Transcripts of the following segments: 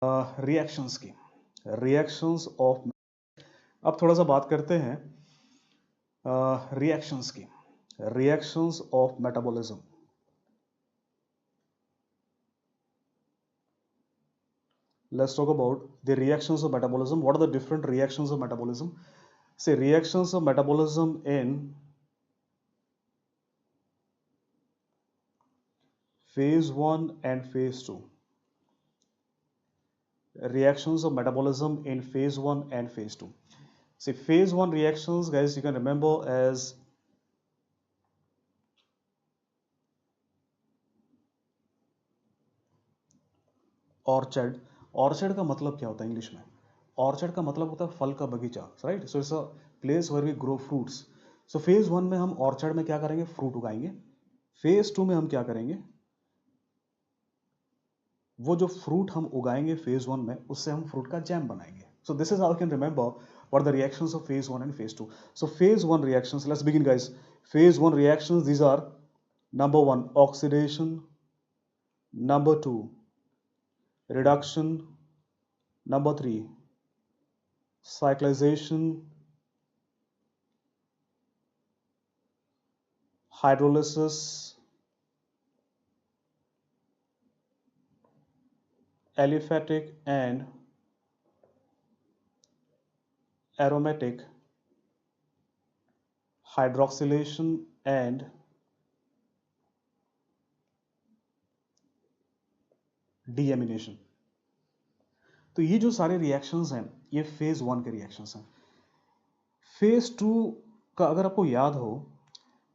Reactions की, reactions of, अब थोड़ा सा बात करते हैं रिएक्शंस की, reactions of metabolism. Let's talk about the reactions of metabolism. What are the different reactions of metabolism? Say reactions of metabolism in phase 1 and phase 2. Reactions of metabolism in phase 1 and phase 2. See, phase 1 reactions, guys, you can remember as orchard. Orchard का मतलब क्या होता है English में? Orchard का मतलब होता है फल का बगीचा, right? So it's a place where we grow fruits. So phase 1 में हम ऑर्चर्ड में क्या करेंगे? फ्रूट उगाएंगे. फेज 2 में हम क्या करेंगे? वो जो फ्रूट हम उगाएंगे फेज 1 में, उससे हम फ्रूट का जैम बनाएंगे. So this is how you can remember what the reactions of phase 1 and phase 2. So phase 1 reactions, let's begin guys. Phase 1 reactions, these are number 1 oxidation, number 2 reduction, number 3 cyclization, hydrolysis, aliphatic and aromatic hydroxylation and deamination. तो ये जो सारे reactions हैं, ये phase 1 के reactions हैं. Phase 2 का अगर आपको याद हो,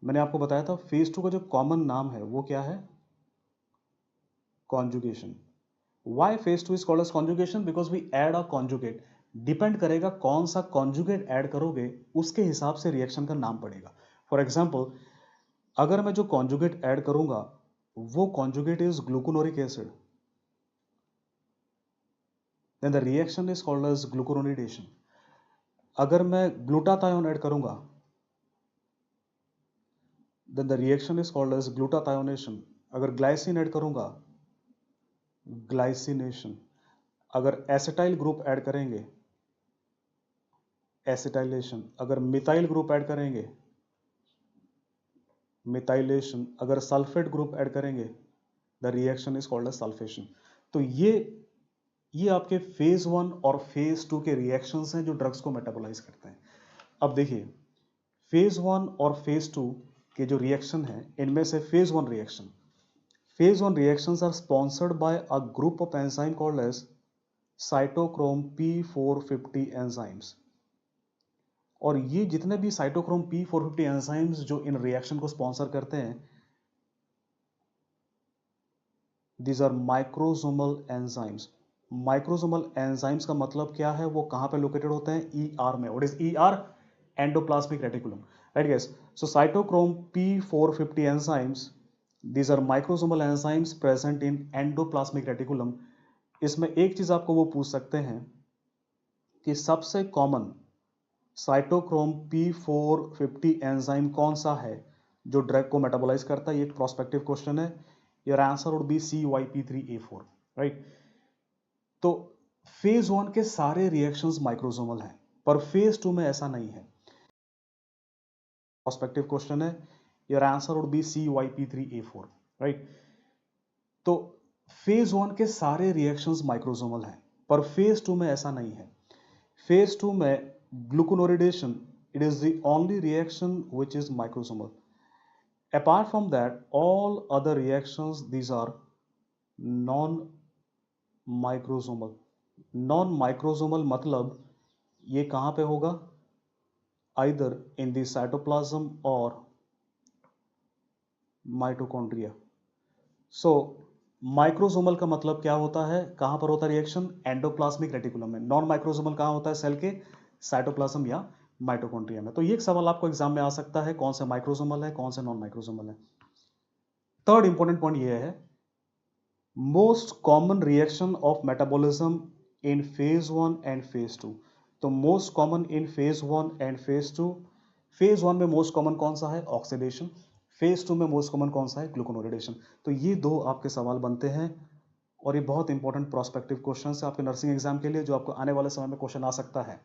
मैंने आपको बताया था फेज 2 का जो कॉमन नाम है वो क्या है? Conjugation. Why phase 2 is called as conjugation? Because we add a conjugate. Depend करेगा कौन सा कॉन्जुगेट ऐड करोगे, उसके हिसाब से रिएक्शन का नाम पड़ेगा. फॉर एग्जाम्पल, अगर मैं जो कॉन्जुगेट ऐड करूंगा वो conjugate is glucuronic acid, then the reaction is called as glucuronidation. अगर मैं ग्लूटाथायोन ऐड करूंगा, then the reaction is called as glutathionation. अगर ग्लाइसिन ऐड करूंगा, ग्लाइसिनेशन. अगर एसिटाइल ग्रुप ऐड करेंगे, एसिटाइलेशन. अगर मिथाइल ग्रुप ऐड करेंगे, मिथाइलेशन. अगर सल्फेट ग्रुप ऐड करेंगे, the reaction is called as sulphation. तो ये आपके फेज 1 और फेज 2 के रिएक्शंस हैं जो ड्रग्स को मेटाबोलाइज करते हैं. अब देखिए, फेज 1 और फेज 2 के जो रिएक्शन हैं, इनमें से phase 1 reaction, phase 1 reactions are sponsored by a group of enzyme called as cytochrome P450 enzymes. और ये जितने भी साइटोक्रोम P450 एंजाइम्स जो इन रिएक्शन को स्पॉन्सर करते हैं, these are microsomal enzymes. Microsomal enzymes का मतलब क्या है? वो कहां पे लोकेटेड होते हैं? ER में. What is ER? Endoplasmic reticulum, right guys? So cytochrome P450 enzymes, these are microsomal enzymes present in endoplasmic reticulum. इसमें एक चीज आपको वो पूछ सकते हैं कि सबसे कॉमन साइटोक्रोम P450 एंजाइम कौन सा है जो ड्रग को मेटाबोलाइज करता है? ये एक प्रोस्पेक्टिव क्वेश्चन है. Your answer would be CYP3A4, right? तो फेज 1 के सारे रिएक्शंस माइक्रोसोमल हैं, पर फेज 2 में ऐसा नहीं है. प्रोस्पेक्टिव क्वेश्चन है. Your answer would be CYP3A4, right? तो फेज 1 के सारे रिएक्शंस माइक्रोसोमल हैं, पर फेज 2 में ऐसा नहीं है. फेज 2 में glucuronidation, it is the only reaction which is microsomal. Apart from that, all other reactions, these are non-microsomal. Non-microsomal मतलब ये कहाँ पे होगा? Either in the cytoplasm or mitochondria. So microsomal का मतलब क्या होता है? कहां पर होता है रिएक्शन? एंडोप्लाज्मिक रेटिकुलम में. नॉन माइक्रोसोमल कहां होता है? सेल के साइटोप्लाज्म या माइटोकॉन्ड्रिया में. तो ये एक सवाल आपको एग्जाम में आ सकता है, कौन से माइक्रोसोमल है, कौन से नॉन माइक्रोसोमल है. थर्ड इंपॉर्टेंट पॉइंट ये है, most common reaction of metabolism in phase 1 and phase 2. तो most common in phase 1 and phase 2. Phase 1 में मोस्ट कॉमन कौन सा है? ऑक्सीडेशन. फेज 2 में मोस्ट कॉमन कौन सा है? ग्लूकोनोरिडेशन. तो ये दो आपके सवाल बनते हैं और ये बहुत इंपॉर्टेंट प्रोस्पेक्टिव क्वेश्चन है आपके नर्सिंग एग्जाम के लिए, जो आपको आने वाले समय में क्वेश्चन आ सकता है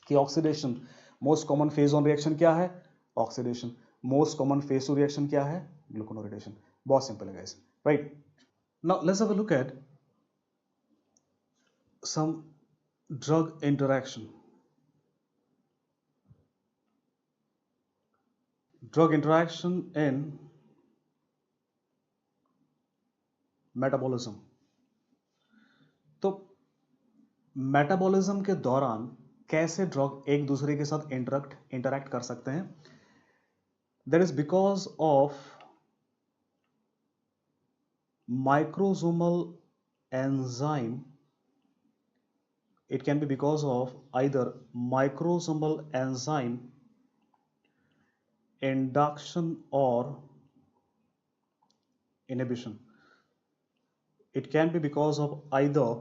कि oxidation most common phase one reaction क्या है, oxidation most common phase two reaction क्या है, ग्लूकोनोरिडेशन। बहुत सिंपल है guys, right. Now let's have a look at some drug interaction. Drug interaction in metabolism. तो मेटाबॉलिज्म के दौरान कैसे ड्रग एक दूसरे के साथ इंटरैक्ट कर सकते हैं, that is because of microsomal enzyme. It can be because of either microsomal enzyme induction or inhibition. It can be because of either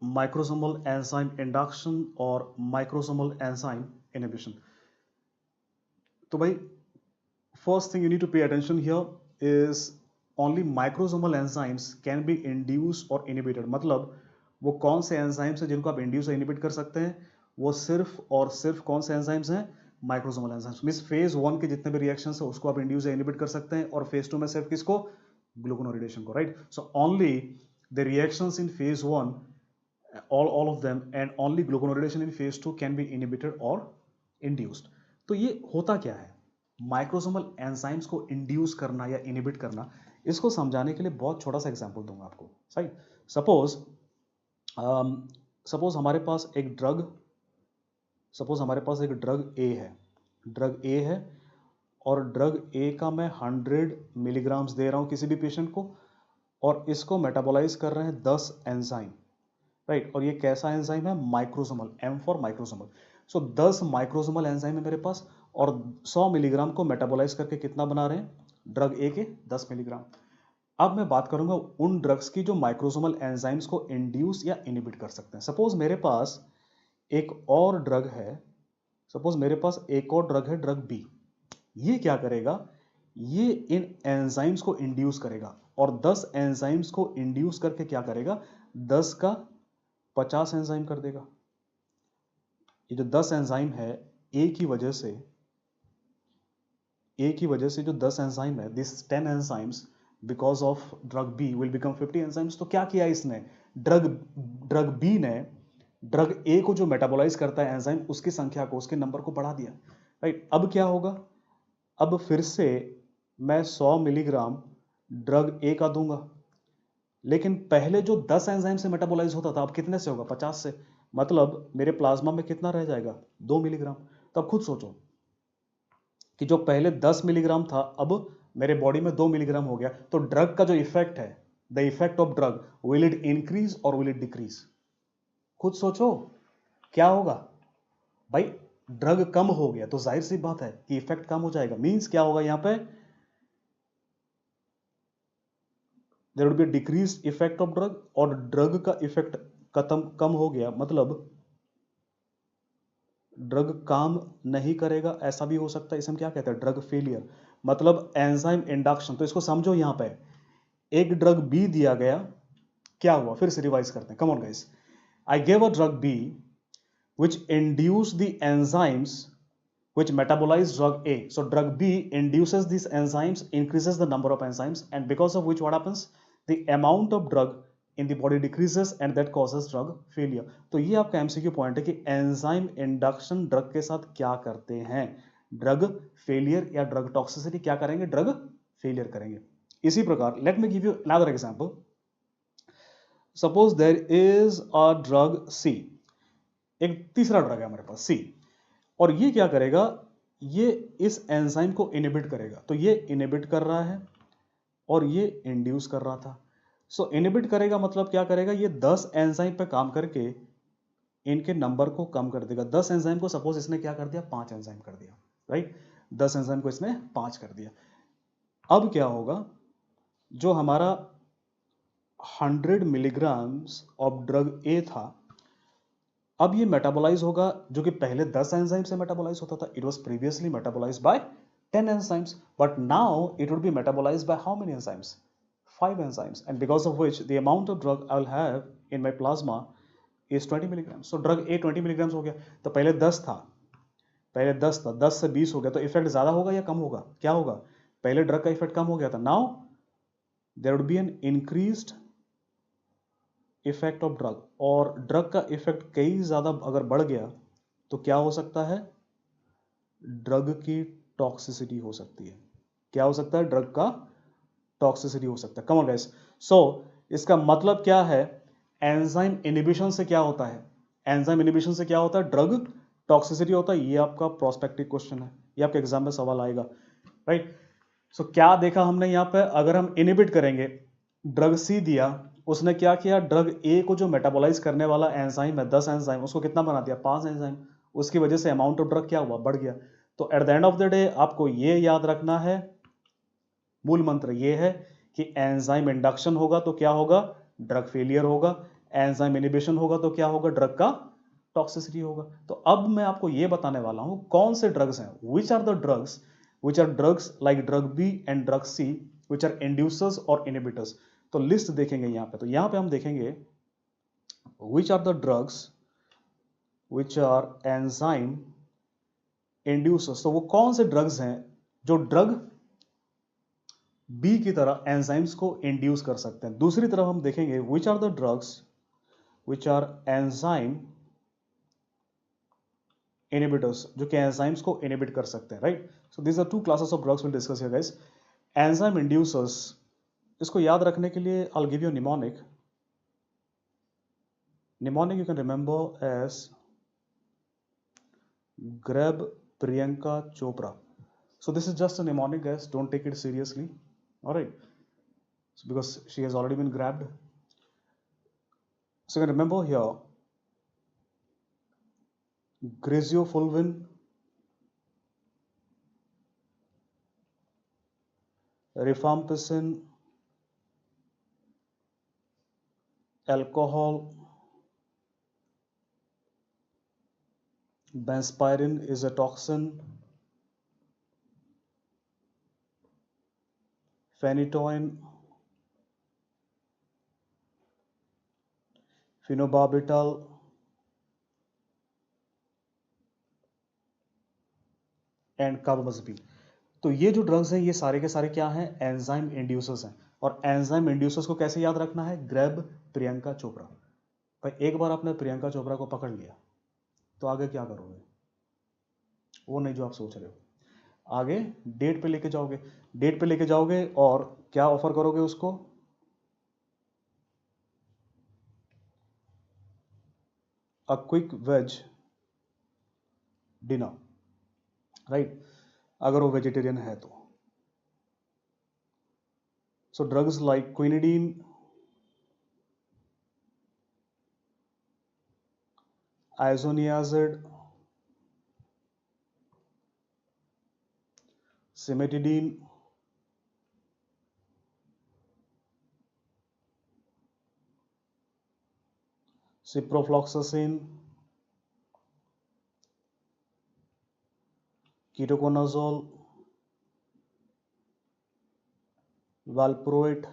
microsomal enzyme induction or microsomal enzyme inhibition. तो भाई first thing you need to pay attention here is only microsomal enzymes can be induced or inhibited. मतलब वो कौन से enzymes हैं जिनको आप induce और इनहिबिट कर सकते हैं, वो सिर्फ और सिर्फ कौन से एंजाइम्स हैं, माइक्रोसोमल एंजाइम्स। मींस फेज 1 के जितने भी रिएक्शंस है उसको आप इंड्यूस या इनहिबिट कर सकते हैं, और फेज 2 में सिर्फ किसको, ग्लूकोनोरिडेशन को, right. So only the reactions in phase 1, all of them, and only gluconoridation in phase 2 can be inhibited or induced. तो ये होता क्या है, माइक्रोसोमल एंजाइम्स को इंड्यूस करना या इनहिबिट करना, इसको समझाने के लिए बहुत छोटा सा एग्जांपल दूंगा आपको, सही। सपोज हमारे पास एक ड्रग ए है, और ड्रग ए का मैं 100 मिलीग्राम्स दे रहा हूं किसी भी पेशेंट को, और इसको मेटाबोलाइज कर रहे हैं 10 एंजाइम, राइट। और ये कैसा एंजाइम है, microsomal, M for microsomal. So 10 microsomal enzyme है मेरे पास, और 100 मिलीग्राम को मेटाबोलाइज करके कितना बना रहे हैं, ड्रग ए के 10 मिलीग्राम। अब मैं बात करूंगा उन ड्रग्स की जो माइक्रोसोमल एंजाइम्स को इंड्यूस या इनहिबिट कर सकते हैं। सपोज मेरे पास एक और ड्रग है, ड्रग बी। ये क्या करेगा, ये इन एंजाइम्स को इंड्यूस करेगा, और 10 एंजाइम्स को इंड्यूस करके क्या करेगा, 10 का 50 एंजाइम कर देगा। ये जो 10 एंजाइम है, ए की वजह से जो 10 एंजाइम है, this 10 enzymes because of drug B will become 50 enzymes. तो क्या किया इसने, ड्रग बी ने ड्रग ए को जो मेटाबोलाइज करता है एंजाइम, उसकी संख्या को, उसके नंबर को बढ़ा दिया, राइट। अब क्या होगा, अब फिर से मैं 100 मिलीग्राम ड्रग ए का दूंगा, लेकिन पहले जो 10 एंजाइम से मेटाबोलाइज होता था, अब कितने से होगा, 50 से। मतलब मेरे प्लाज्मा में कितना रह जाएगा, 2 मिलीग्राम। तो अब खुद सोचो कि जो पहले 10 मिलीग्राम था, अब मेरे बॉडी में 2 मिलीग्राम हो गया। तो ड्रग का जो इफेक्ट है, the effect of drug, will it increase और विल इट डिक्रीज। खुद सोचो क्या होगा भाई, ड्रग कम हो गया तो जाहिर सी बात है कि इफेक्ट कम हो जाएगा। मींस क्या होगा, यहां पे there would be decrease effect of drug, और ड्रग का इफेक्ट कम हो गया, मतलब ड्रग काम नहीं करेगा, ऐसा भी हो सकता है। इसे हम क्या कहते हैं, ड्रग फेलियर, मतलब एंजाइम इंडक्शन। तो इसको समझो, यहां पे एक ड्रग बी दिया गया, क्या हुआ, फिर से रिवाइज करते हैं, come on guys. I gave a drug B which induce the enzymes which metabolize drug A. So drug B induces these enzymes, increases the number of enzymes, and because of which what happens, the amount of drug in the body decreases and that causes drug failure. तो ये आपका MCQ point है कि enzyme induction drug के साथ क्या करते हैं, ड्रग फेलियर या ड्रग टॉक्सिसिटी क्या करेंगे, ड्रग फेलियर करेंगे। इसी प्रकार let me give you another example. Suppose there is a drug C, एक तीसरा ड्रग है हमारे पास सी, और ये क्या करेगा, ये इस एंजाइम को इनहिबिट करेगा। तो ये इनहिबिट कर रहा है और ये इंड्यूस कर रहा था। सो इनहिबिट करेगा मतलब क्या करेगा, ये 10 एंजाइम पे काम करके इनके नंबर को कम कर देगा। 10 एंजाइम को सपोज इसने क्या कर दिया, 5 एंजाइम कर दिया, राइट। 10 एंजाइम को इसने 5 कर दिया। अब क्या होगा, जो हमारा 100 मिलीग्राम्स ऑफ ड्रग ए था, अब ये मेटाबोलाइज होगा, जो कि पहले 10 एंजाइम से मेटाबोलाइज होता था। It was previously metabolized by 10 enzymes, but now it would be metabolized by how many enzymes, 5 enzymes, and because of which the amount of drug I will have in my plasma is 20 milligrams. So drug A 20 milligrams हो गया. तो पहले 10 था, 10 से 20 हो गया, तो effect ज्यादा होगा या कम होगा? क्या होगा? पहले ड्रग का इफेक्ट कम हो गया था. Now there would be an increased effect of drug, और ड्रग का इफेक्ट कई ज्यादा अगर बढ़ गया तो क्या हो सकता है? ड्रग की टॉक्सिसिटी हो सकती है. क्या हो सकता है? ड्रग का टॉक्सिसिटी हो सकता है. कम ऑन गाइस. सो इसका मतलब क्या है? एंजाइम इनहिबिशन से क्या होता है? एंजाइम इनहिबिशन से क्या होता है? ड्रग टॉक्सिसिटी होता है. ये आपका प्रोस्पेक्टिव क्वेश्चन है, ये आपके एग्जाम में सवाल आएगा, राइट. सो क्या देखा हमने यहां पे? अगर हम इनहिबिट करेंगे, ड्रग सी दिया, उसने क्या किया? ड्रग ए को जो मेटाबोलाइज करने वाला एंजाइम है 10 एंजाइम, उसको कितना बना दिया? 5 एंजाइम. उसकी वजह से अमाउंट ऑफ ड्रग क्या हुआ? बढ़ गया. तो at the end of the day आपको ये याद रखना है, मूल मंत्र ये है कि एंजाइम इंडक्शन होगा तो क्या होगा? ड्रग फेलियर होगा. एंजाइम इनहिबिशन होगा तो क्या होगा? ड्रग का टॉक्सिसिटी होगा. तो अब मैं आपको ये बताने वाला हूं कौन से ड्रग्स हैं, which are the drugs like drug B and drug C which are inducers और इनहिबिटर्स. तो लिस्ट देखेंगे यहां पे. तो यहां पे हम देखेंगे which are the drugs which are enzyme inducers. तो वो कौन से ड्रग्स हैं जो ड्रग बी की तरह एंजाइम्स को इंड्यूस कर सकते हैं. दूसरी तरफ हम देखेंगे which are the drugs which are enzyme inhibitors, जो कि एंजाइम्स को इनहिबिट कर सकते हैं, right. So these are two classes of drugs will discuss here guys. Enzyme inducers, इसको याद रखने के लिए I will give you mnemonic. Mnemonic you can remember as grab Priyanka Chopra. So this is just a mnemonic, guys. Don't take it seriously. All right. So because she has already been grabbed. So you can remember here, griseofulvin, rifampicin, alcohol, benspirin is a toxin, phenytoin, phenobarbital, and carbamazepine. तो ये जो drugs हैं ये सारे के सारे क्या हैं? एंजाइम इंड्यूसर्स हैं. और एंजाइम इंड्यूसर्स को कैसे याद रखना है? ग्रैब प्रियंका चोपड़ा. भाई एक बार आपने प्रियंका चोपड़ा को पकड़ लिया तो आगे क्या करोगे? वो नहीं जो आप सोच रहे हो. आगे डेट पे लेके जाओगे, डेट पे लेके जाओगे और क्या ऑफर करोगे उसको? A quick veg dinner, right, अगर वो वेजिटेरियन है तो. So drugs like quinidine, isoniazid, cimetidine, ciprofloxacin, ketoconazole, valproate,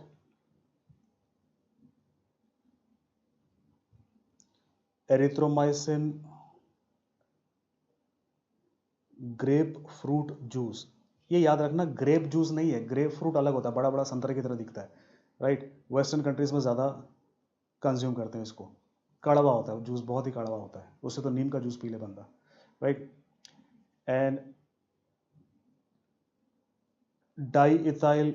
erythromycin, grapefruit juice. ये याद रखना ग्रेप जूस नहीं है, ग्रेप फ्रूट अलग होता है, बड़ा बड़ा संतरे की तरह दिखता है, राइट. वेस्टर्न कंट्रीज में ज़्यादा कंज्यूम करते हैं इसको. कड़वा होता है जूस, बहुत ही कड़वा होता है, उससे तो नीम का जूस पी ले बंदा, right. And di ethyl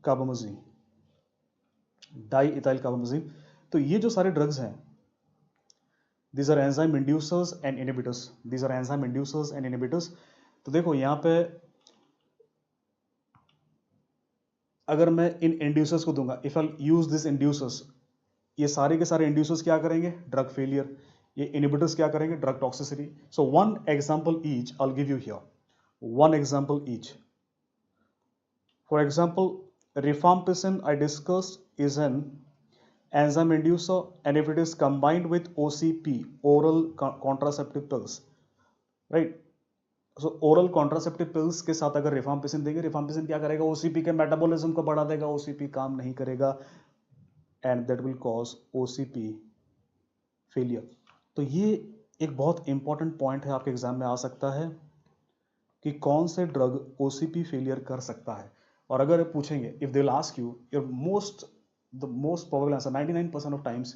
कार्बामेज़ीन, diethylcarbamazine. तो ये जो सारे ड्रग्स हैं, these are enzyme inducers and inhibitors. These are enzyme inducers and inhibitors. तो देखो यहाँ पे अगर मैं इन इंड्यूसर्स को दूंगा, if I use this inducers, ये सारे के सारे इंड्यूसर्स क्या करेंगे? Drug failure. ये इनहिबिटर्स क्या करेंगे? Drug toxicity. So one example each I will give you here, one example each. For example, rifampicin I discussed is an enzyme inducer, and if it is combined with OCP, oral contraceptive pills, right. So oral contraceptive pills के साथ अगर rifampicin देंगे, rifampicin क्या करेगा, OCP के metabolism को बढ़ा देगा, ओसीपी काम नहीं करेगा and that will cause OCP failure. तो ये एक बहुत इंपॉर्टेंट पॉइंट है, आपके एग्जाम में आ सकता है कि कौन से ड्रग ओसीपी फेलियर कर सकता है। और अगर पूछेंगे, if they will ask you your the most probable answer 99% of times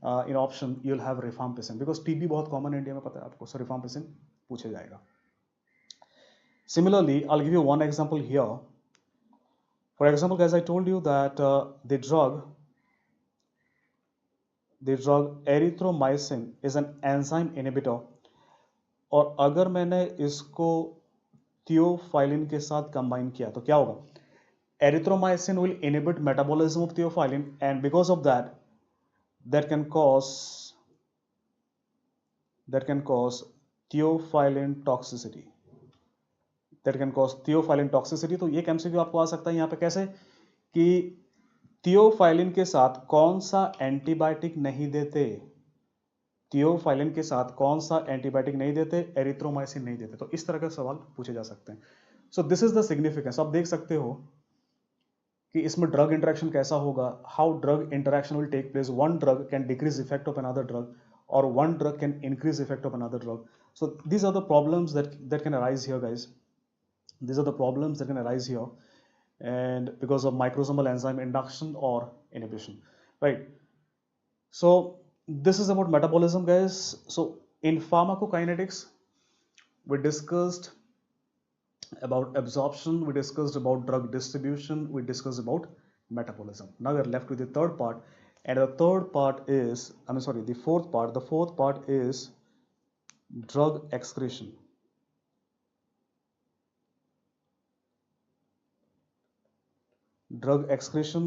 in option you will have rifampicin, because TB बहुत कॉमन इंडिया में, पता है आपको, सो रिफाम्पिसिन पूछा जाएगा। Similarly, I'll give you one example here. For example, guys, I told you that the drug erythromycin is an enzyme inhibitor. और अगर मैंने इसको थियोफाइलिन के साथ कंबाइन किया तो क्या होगा, erythromycin will inhibit metabolism of theophylline and because of that that can cause theophylline toxicity. तो ये एमसीक्यू आपको आ सकता है यहाँ पे कैसे, कि थियोफाइलिन के साथ कौन सा एंटीबायोटिक नहीं देते, थियोफाइलिन के साथ कौन सा एंटीबायोटिक नहीं देते, एरिथ्रोमाइसिन नहीं देते। तो इस तरह के सवाल पूछे जा सकते हैं। सो दिस इज द सिग्निफिकेंस। आप देख सकते हो कि इसमें ड्रग इंटरेक्शन कैसा होगा, how drug interaction will take place. One drug can decrease effect of another drug और one drug can increase effect of another drug. So these are the problems that can arise here guys, these are the problems that can arise here and because of microsomal enzyme induction or inhibition, right? So this is about metabolism, guys. So in pharmacokinetics we discussed about absorption, we discussed about drug distribution, we discussed about metabolism. Now we are left with the third part, and the third part is, the fourth part is drug excretion. Drug excretion.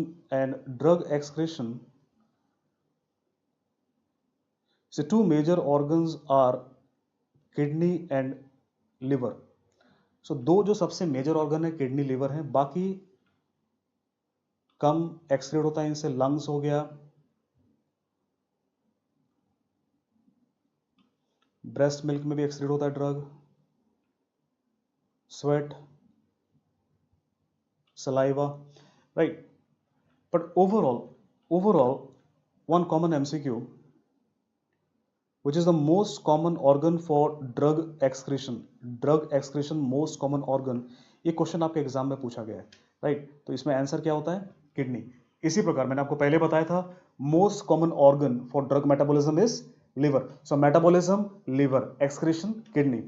So two major organs are kidney and liver. So दो जो सबसे major organ है kidney liver है, बाकी कम excrete होता है इनसे। Lungs हो गया, ब्रेस्ट मिल्क में भी एक्सक्रीट होता है drug, sweat, saliva, right? But overall, one common MCQ, which is the most common organ for drug excretion, most common organ, ये क्वेश्चन आपके एग्जाम में पूछा गया है, राइट? तो इसमें आंसर क्या होता है, किडनी। इसी प्रकार मैंने आपको पहले बताया था, most common organ for drug metabolism is liver. So metabolism liver, excretion kidney,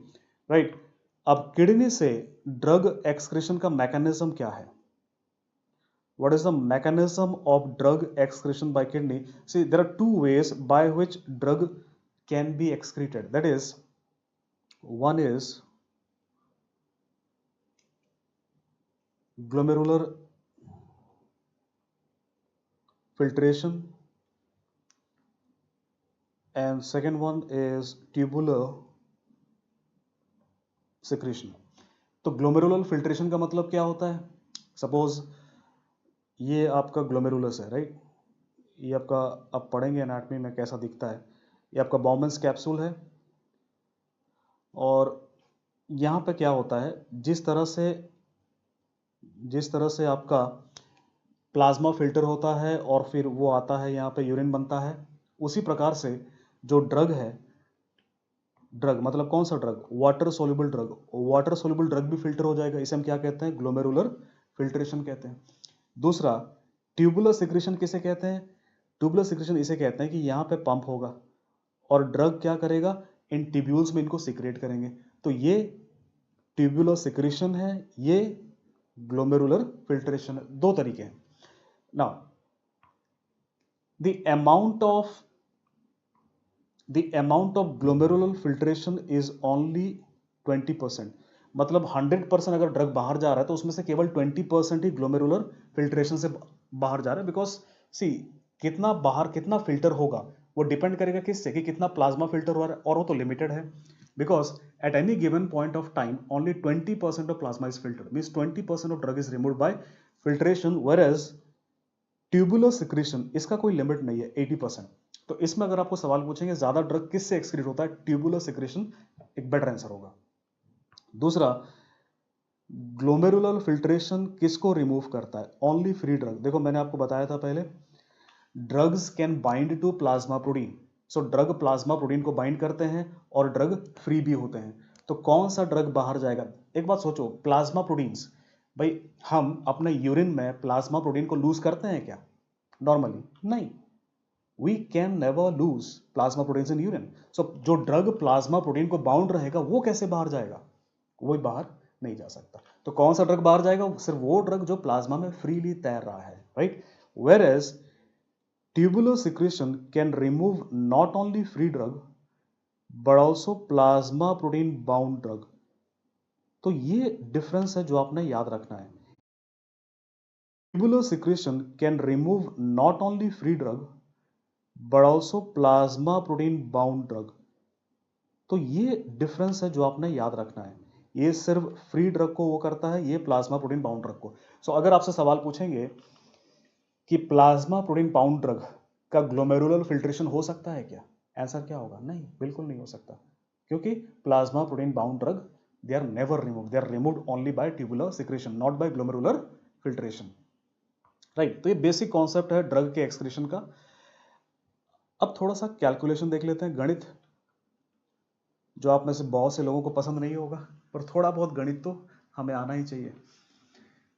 right? अब किडनी से ड्रग एक्सक्रीशन का मैकेनिज्म क्या है? What is the mechanism of drug excretion by kidney? See, there are two ways by which drug can be excreted. That is, one is glomerular filtration and second one is tubular secretion. तो glomerular filtration का मतलब क्या होता है? Suppose ये आपका glomerulus है, right? ये आपका, आप पढ़ेंगे एनाटॉमी में कैसा दिखता है। ये आपका बाउमेंस कैप्सूल है और यहाँ पे क्या होता है, जिस तरह से आपका प्लाज्मा फिल्टर होता है और फिर वो आता है यहाँ पे यूरिन बनता है, उसी प्रकार से जो ड्रग है, ड्रग मतलब कौन सा ड्रग, वाटर सोल्यूबल ड्रग भी फिल्टर हो जाएगा। इसे हम क्या कहते हैं, ग्लोमेरुलर फिल्ट्रेशन कहते हैं। दूसरा, ट्यूबुलर सिक्रेशन किसे कहते हैं? ट्यूबुलर सिक्रेशन इसे कहते हैं कि यहाँ पे पंप होगा और ड्रग क्या करेगा, इन ट्यूब्यूल्स में इनको सिक्रेट करेंगे। तो ये ट्यूबुलर सिक्रेशन है, ये ग्लोमेरुलर फिल्ट्रेशन है। दो तरीके हैं। Now the amount of glomerular filtration is only 20%। मतलब 100% अगर ड्रग बाहर जा रहा है तो उसमें से केवल 20% ही ग्लोमेरुलर फिल्ट्रेशन से बाहर जा रहा है। बिकॉज सी, कितना बाहर कितना फिल्टर होगा वो डिपेंड करेगा किससे, कि कितना प्लाज्मा फिल्टर हो रहा है, और वो तो लिमिटेड है। Because at any given point of time only 20% of plasma is filtered, means 20% of drug is removed by filtration, whereas tubular secretion इसका कोई लिमिट नहीं है, 80%। तो इसमें अगर आपको सवाल पूछेंगे ज्यादा ड्रग किससे एक्सक्रीट होता है, ट्यूबुलर सिक्रेशन एक बेटर आंसर होगा। दूसरा, ग्लोमेरुलर फिल्ट्रेशन किसको रिमूव करता है? Only free drug. देखो मैंने आपको बताया था पहले, drugs can bind to plasma protein. So drug plasma protein को बाइंड करते हैं और ड्रग फ्री भी होते हैं। तो कौन सा ड्रग बाहर जाएगा? एक बात सोचो, प्लाज्मा प्रोटीन्स, भाई हम अपने यूरिन में प्लाज्मा प्रोटीन को लूज करते हैं क्या नॉर्मली? नहीं, we can never lose plasma proteins in urine. So जो ड्रग प्लाज्मा प्रोटीन को बाउंड रहेगा वो कैसे बाहर जाएगा? वो बाहर नहीं जा सकता। तो कौन सा ड्रग बाहर जाएगा? सिर्फ वो ड्रग जो प्लाज्मा में फ्रीली तैर रहा है, right? Whereas tubular secretion can remove not only free drug but also plasma protein bound drug। तो ये डिफरेंस है जो आपने याद रखना है। tubular secretion can remove not only free drug but also plasma protein bound drug। तो ये डिफरेंस है जो आपने याद रखना है। ये सिर्फ फ्री ड्रग को वो करता है, ये प्लाज्मा प्रोटीन बाउंड ड्रग को। सो अगर आपसे सवाल पूछेंगे कि प्लाज्मा प्रोटीन बाउंड ड्रग का ग्लोमेरुलर फिल्ट्रेशन हो सकता है क्या? आंसर क्या होगा? नहीं, बिल्कुल नहीं हो सकता, क्योंकि plasma protein bound drug they are never remove, they are removed only by tubular secretion, not by glomerular filtration, right? तो ये बेसिक कॉन्सेप्ट है ड्रग के एक्सक्रीशन का। अब थोड़ा सा कैलकुलेशन देख लेते हैं, गणित, जो आप में से बहुत से लोगों को पसंद नहीं होगा, पर थोड़ा बहुत गणित तो हमें आना ही चाहिए।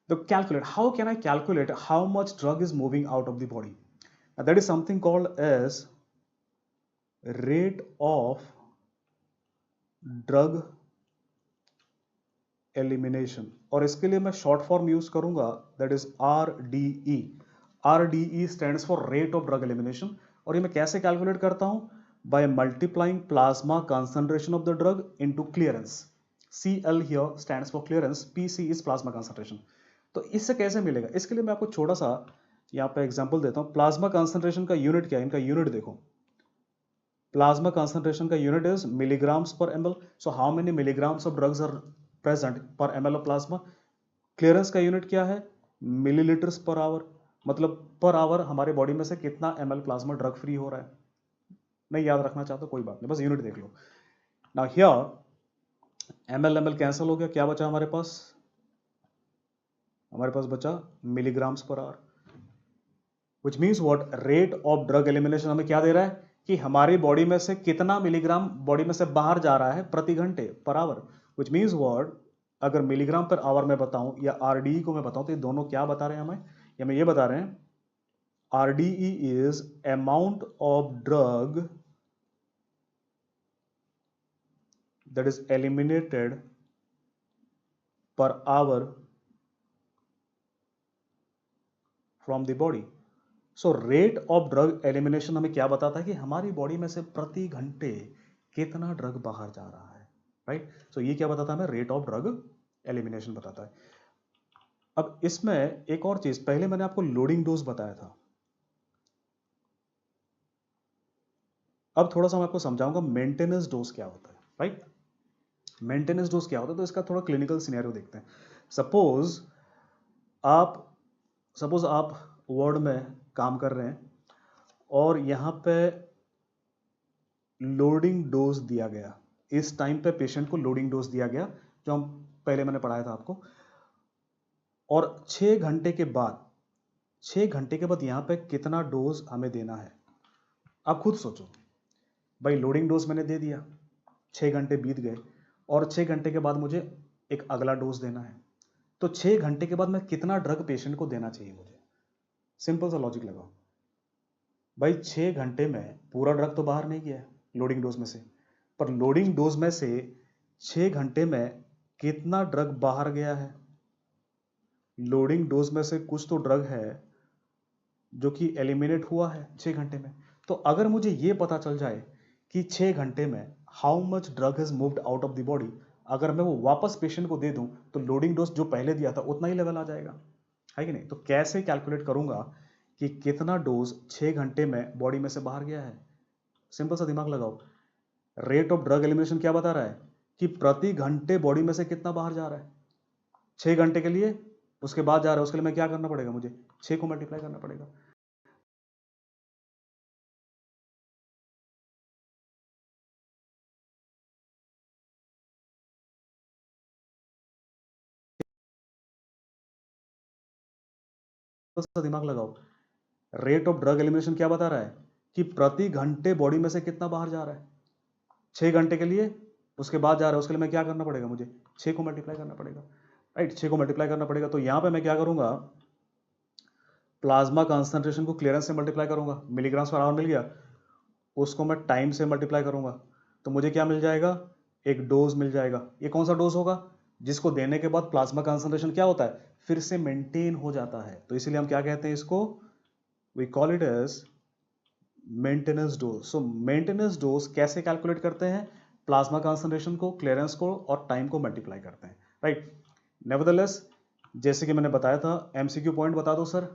तो calculate, how can I calculate how much drug is moving out of the body? That is something called as rate of drug elimination, और इसके लिए मैं शॉर्ट फॉर्म यूज करूंगा, that is RDE। RDE stands for rate of drug elimination. और ये मैं कैसे calculate करता हूं? By multiplying plasma concentration of the drug into clearance. CL here stands for clearance, PC is plasma concentration. तो इससे कैसे मिलेगा? इसके लिए मैं आपको छोटा सा यहाँ पे एग्जांपल देता हूँ। प्लाज्मा कंसंट्रेशन का यूनिट क्या है? इनका यूनिट देखो, प्लाज्मा कंसंट्रेशन का unit is milligrams per ml। So how many milligrams of drugs are present per ml of plasma? Clearance का यूनिट क्या है? Millilitres per hour. मतलब पर आवर हमारे बॉडी में से कितना ml प्लाज्मा ड्रग फ्री हो रहा है। नहीं याद रखना चाहता कोई बात नहीं, बस यूनिट देख लो। नाउ हियर ml कैंसिल हो गया, क्या बचा हमारे पास? हमारे पास बचा milligrams per hour, which means what? Rate of drug elimination हमें क्या दे रहा है कि हमारी बॉडी में से कितना मिलीग्राम बॉडी में से बाहर जा रहा है प्रति घंटे, per hour. Which means what? अगर मिलीग्राम पर आवर में बताऊं या RDE को मैं बताऊं, तो ये दोनों क्या बता रहे हैं हमें? या मैं ये बता रहे हैं, RDE is amount of drug that is eliminated per hour from the body. So rate of drug elimination हमें क्या बताता है कि हमारी बॉडी में से प्रति घंटे कितना ड्रग बाहर जा रहा है, राइट? सो ये क्या बताता है हमें? रेट ऑफ ड्रग एलिमिनेशन बताता है। अब इसमें एक और चीज, पहले मैंने आपको लोडिंग डोज बताया था, अब थोड़ा सा मैं आपको समझाऊंगा मेंटेनेंस डोज क्या होता है, राइट? मेंटेनेंस डोज क्या होता है, तो इसका थोड़ा क्लिनिकल सिनेरियो देखते हैं। सपोज आप सपोज आप वार्ड में काम कर रहे हैं और यहां पे लोडिंग डोज दिया गया, इस टाइम पे पेशेंट को लोडिंग डोज दिया गया, जो हम पहले मैंने पढ़ाया था आपको। और 6 घंटे के बाद यहां पे कितना डोज हमें देना है? आप खुद सोचो भाई, लोडिंग डोज मैंने दे दिया, 6 घंटे बीत गए और 6 घंटे के बाद मुझे एक अगला डोज देना है, तो 6 घंटे के बाद मैं कितना ड्रग पेशेंट को देना चाहिए मुझे? सिंपल सा लॉजिक लगाओ भाई, 6 घंटे में पूरा ड्रग तो बाहर नहीं गया है लोडिंग डोज में से, पर लोडिंग डोज में से 6 घंटे में कितना ड्रग बाहर गया है? लोडिंग डोज में से कुछ तो ड्रग है जो कि एलिमिनेट हुआ है 6 घंटे में। तो अगर मुझे ये पता चल जाए कि 6 घंटे में how much drug has moved out of the body, अगर मैं वो वापस पेशेंट को दे दूं तो लोडिंग डोज जो पहले दिया था उतना ही लेवल आ जाएगा, है कि नहीं? तो कैसे कैलकुलेट करूंगा कि कितना डोज 6 घंटे में बॉडी में से बाहर गया है? सिंपल सा दिमाग लगाओ, रेट ऑफ ड्रग एलिमिनेशन क्या बता रहा है कि प्रति घंटे बॉडी में से कितना बाहर जा रहा है 6 घंटे के लिए, उसके बाद जा रहा है, उसके लिए मैं क्या करना पड़ेगा? मुझे 6 को मल्टीप्लाई करना पड़ेगा। सा दिमाग लगाओ, रेट ऑफ ड्रग एलिमिनेशन क्या बता रहा है कि प्रति घंटे बॉडी में से कितना बाहर जा रहा है। 6 घंटे के लिए उसके बाद जा रहा है, उसके लिए मैं क्या करना पड़ेगा, मुझे 6 को मल्टीप्लाई करना पड़ेगा, राइट। 6 को मल्टीप्लाई करना पड़ेगा, तो यहां पे मैं क्या करूंगा, प्लाज्मा कॉन्सेंट्रेशन को क्लियरेंस से मल्टीप्लाई करूंगा, मिलीग्राम्स पर आवर मिल गया, उसको मैं टाइम से मल्टीप्लाई करूंगा, तो मुझे क्या मिल जाएगा, एक डोज मिल जाएगा। ये कौन सा डोज होगा, जिसको देने के बाद प्लाज्मा कॉन्सेंट्रेशन क्या होता है, फिर से मेंटेन हो जाता है। तो इसीलिए हम क्या कहते हैं इसको, we call it as maintenance dose. So maintenance dose कैसे कैलकुलेट करते हैं, प्लाज्मा कॉन्सेंट्रेशन को, क्लियरेंस को और टाइम को मल्टीप्लाई करते हैं, राइट। नेवरदलेस, जैसे कि मैंने बताया था, एमसीक्यू पॉइंट बता दो सर,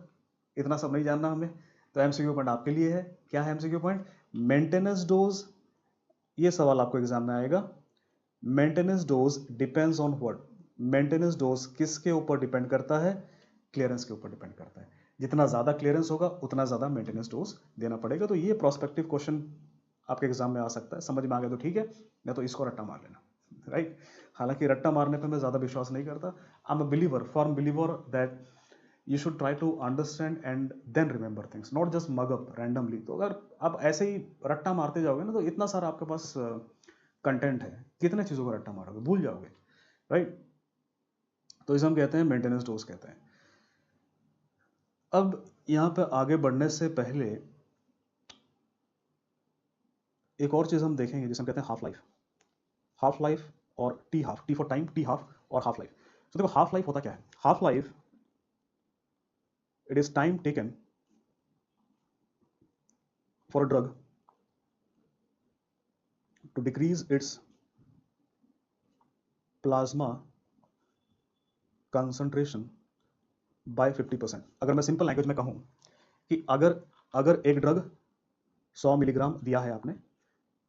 इतना सब नहीं जानना हमें, तो एमसीक्यू पॉइंट आपके लिए है। क्या है एमसीक्यू पॉइंट, मेंटेनेंस डोज, ये सवाल आपको एग्जाम में आएगा। Maintenance dose depends on what, maintenance dose किसके ऊपर डिपेंड करता है, क्लियरेंस के ऊपर डिपेंड करता है। जितना ज्यादा क्लियरेंस होगा उतना ज्यादा मेंटेनेंस डोज देना पड़ेगा। तो ये प्रोस्पेक्टिव क्वेश्चन आपके एग्जाम में आ सकता है, समझ में आ गया तो ठीक है, नहीं तो इसको रट्टा मार लेना, राइट। हालांकि रट्टा मारने पे मैं ज्यादा विश्वास नहीं करता, I am a believer, firm believer that you should try to understand and then remember things, not just mug up randomly। तो अगर आप ऐसे ही रट्टा मारते जाओगे ना, तो इतना सारा आपके पास कंटेंट है, कितने चीजों का रट्टा मारोगे, भूल जाओगे, राइट। तो इसे हम कहते हैं मेंटेनेंस डोज कहते हैं। अब यहां पे आगे बढ़ने से पहले एक और चीज हम देखेंगे जिसे हम कहते हैं हाफ लाइफ। हाफ लाइफ और T half, T for time, T half और हाफ लाइफ। तो देखो हाफ लाइफ होता क्या है, half life it is time taken for a drug to decrease its plasma concentration by 50%। अगर मैं सिंपल लैंग्वेज में कहूं कि अगर अगर एक ड्रग 100 मिलीग्राम दिया है आपने,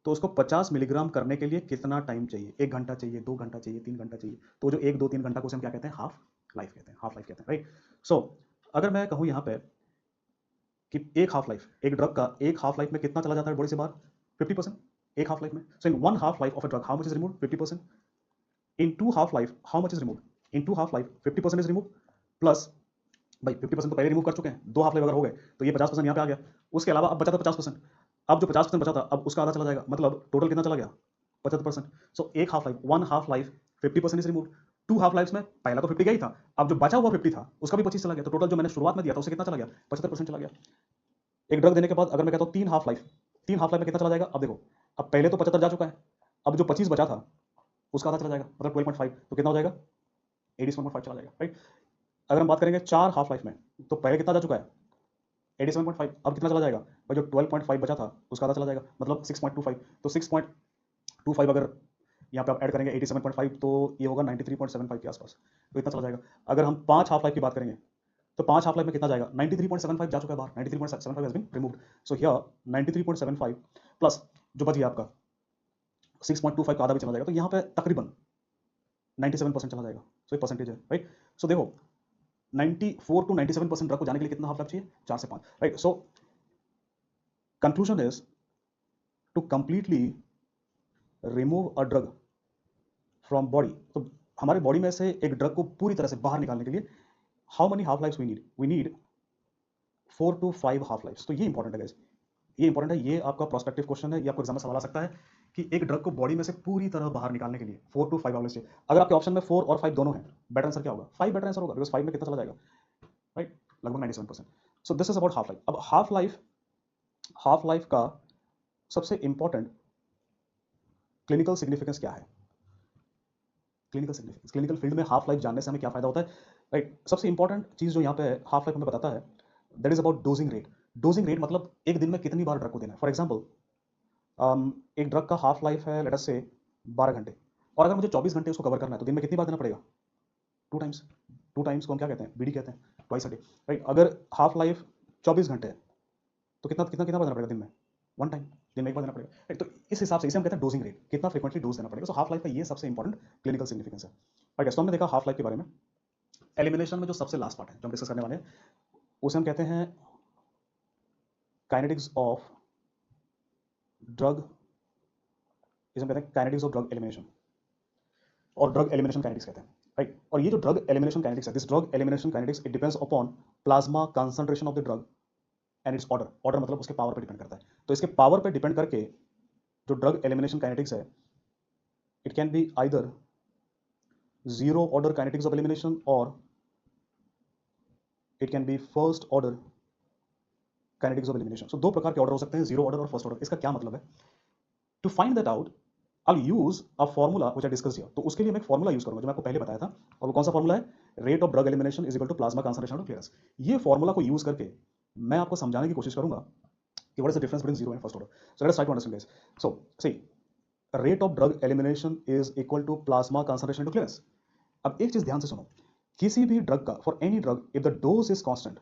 तो उसको 50 मिलीग्राम करने के लिए कितना टाइम चाहिए, 1 घंटा चाहिए, 2 घंटा चाहिए, 3 घंटा चाहिए। तो जो 1 2 3 घंटा को हम क्या कहते हैं, हाफ लाइफ कहते हैं, हाफ लाइफ कहते हैं, राइट। सो अगर मैं कहूं यहां पे कि एक हाफ लाइफ, एक ड्रग का एक हाफ लाइफ में कितना चला जाता है बॉडी से बाहर, 50%। एक हाफ लाइफ में, so in one half life of a drug how much is removed, 50%। In two half life how much is removed, in two half life 50% is removed, plus भाई 50% तो पहले रिमूव कर चुके हैं, 2 हाफ लाइफ अगर हो गए तो ये 50% यहाँ पे आ गया, उसके अलावा अब बचा था 50%। अब जो 50% बचा था अब उसका आधा चला जाएगा, मतलब टोटल कितना चला गया, 75%। सो एक half life, one half life 50% is removed. Two half life में पहला तो 50 गया ही था, अब जो बचा हुआ 50 था उसका भी 25 चला गया, तो टोटल जो मैंने शुरुआत में दिया था उससे कितना चला गया, 75% चला गया। एक ड्रग देने के बाद अगर मैं कहता हूँ 3 हाफ लाइफ, 3 हाफ लाइफ में कितना चला जाएगा, अब देखो, अब पहले तो 75 जा चुका है, अब जो 25 बचा था उसका आधा चला जाएगा, मतलब 12.5, तो कितना हो जाएगा, 87.5 चला जाएगा, राइट। अगर हम बात करेंगे 4 हाफ लाइफ में, तो पहले कितना जा चुका है, 87.5, अब कितना चला जाएगा, और जो 12.5 बचा था उसका आधा चला जाएगा, मतलब 6.25। तो 6.25 अगर यहाँ पे आप ऐड करेंगे 87.5, तो ये होगा 93.75 के आसपास, तो इतना चला जाएगा। अगर हम 5 हाफ लाइफ की बात करेंगे, तो 5 हाफ लाइफ में कितना जाएगा, 93.75 जा चुका है बाहर, 93.75 has been removed. So here 93.75 plus जो बच गया आपका 6.25 का आधा भी चला जाएगा, तो यहाँ पे तकरीबन 97% चला जाएगा। सो ये परसेंटेज है, राइट। सो देखो 94 to 97% ड्रग को जाने के लिए कितना हाफ लाइफ चाहिए, 4 से 5, राइट। So conclusion is to completely remove a drug from body. तो हमारे बॉडी में से एक ड्रग को पूरी तरह से बाहर निकालने के लिए how many half life we need 4 to 5 half life. तो ये इंपॉर्टेंट है गाइस, ये इंपॉर्टेंट है, ये आपका प्रोस्पेक्टिव क्वेश्चन है, ये आपको एग्जाम में सवाल आ सकता है कि एक ड्रग को बॉडी में से पूरी तरह बाहर निकालने के लिए 4 to 5 हाफ लाइफ चाहिए। अगर आपके ऑप्शन में 4 और 5 दोनों है, बेटर आंसर क्या होगा, 5 बेटर आंसर होगा, बिकॉज 5 में कितना चला जाएगा, राइट, लगभग 97%। सो this is about half life. अब हाफ लाइफ का सबसे इंपॉर्टेंट क्लिनिकल सिग्निफिकेंस क्या है, क्लिनिकल सिग्निफिकेंस, क्लिनिकल फील्ड में हाफ लाइफ जानने से हमें क्या फायदा होता है, राइट। सबसे इंपॉर्टेंट चीज जो यहाँ पे हाफ लाइफ हमें बताता है, that is about dosing rate. Dosing rate मतलब एक दिन में कितनी बार ड्रग को देना है। फॉर एग्जाम्पल एक ड्रग का हाफ लाइफ है लेट अस से 12 घंटे, और अगर मुझे 24 घंटे उसको कवर करना है तो दिन में कितनी बार देना पड़ेगा, 2 टाइम्स। 2 टाइम्स को हम क्या कहते हैं, बीडी कहते हैं, ट्वाइस अ डे, राइट। अगर हाफ लाइफ 24 घंटे है तो कितना कितना कितना बार देना पड़ेगा दिन में, 1 टाइम, दिन में एक बार देना पड़ेगा, right? तो इस हिसाब से इसे हम कहते हैं डोजिंग रेट, कितना फ्रिक्वेंटली डोज देना पड़ेगा। सो हाफ लाइफ का ये सबसे इंपॉर्टेंट क्लिनिकल सिग्निफिकेंस है, राइट। तो हमने देखा हाफ लाइफ के बारे में। एलिमिनेशन में जो सबसे लास्ट पार्ट है जो हम डिस्कस करने वाले हैं, उसे हम कहते हैं काइनेटिक्स ऑफ ड्रग, इसे हम कहते हैं काइनेटिक्स ऑफ ड्रग एलिमिनेशन, और ड्रग एलिमिनेशन काइनेटिक्स कहते हैं। राइट। और ये जो ड्रग एलिमिनेशन काइनेटिक्स है, this drug elimination kinetics it depends upon plasma concentration of the drug and it's order. Order मतलब उसके पावर पे डिपेंड करता है। तो इसके पावर पे डिपेंड करके जो ड्रग एलिमिनेशन काइनेटिक्स है, it can be either zero order kinetics of elimination और it can be first order kinetics of elimination. So दो प्रकार के ऑर्डर हो सकते हैं, जीरो ऑर्डर और फर्स्ट ऑर्डर। इसका क्या मतलब है? To find that out I use a formula which I discuss here. तो उसके लिए मैं एक फॉर्मूला यूज करूंगा जो मैं आपको पहले बताया था, और वो कौन सा फॉर्मूला है? Rate of drug elimination is equal to plasma concentration of clearance. ये फॉर्मूला को यूज करके मैं आपको समझाने की कोशिश करूंगा कि what is the difference between zero and first order. So let's try to understand this. So see, rate of drug elimination is equal to plasma concentration to clearance. अब एक चीज ध्यान से सुनो, किसी भी ड्रग का, for any drug if the dose is constant,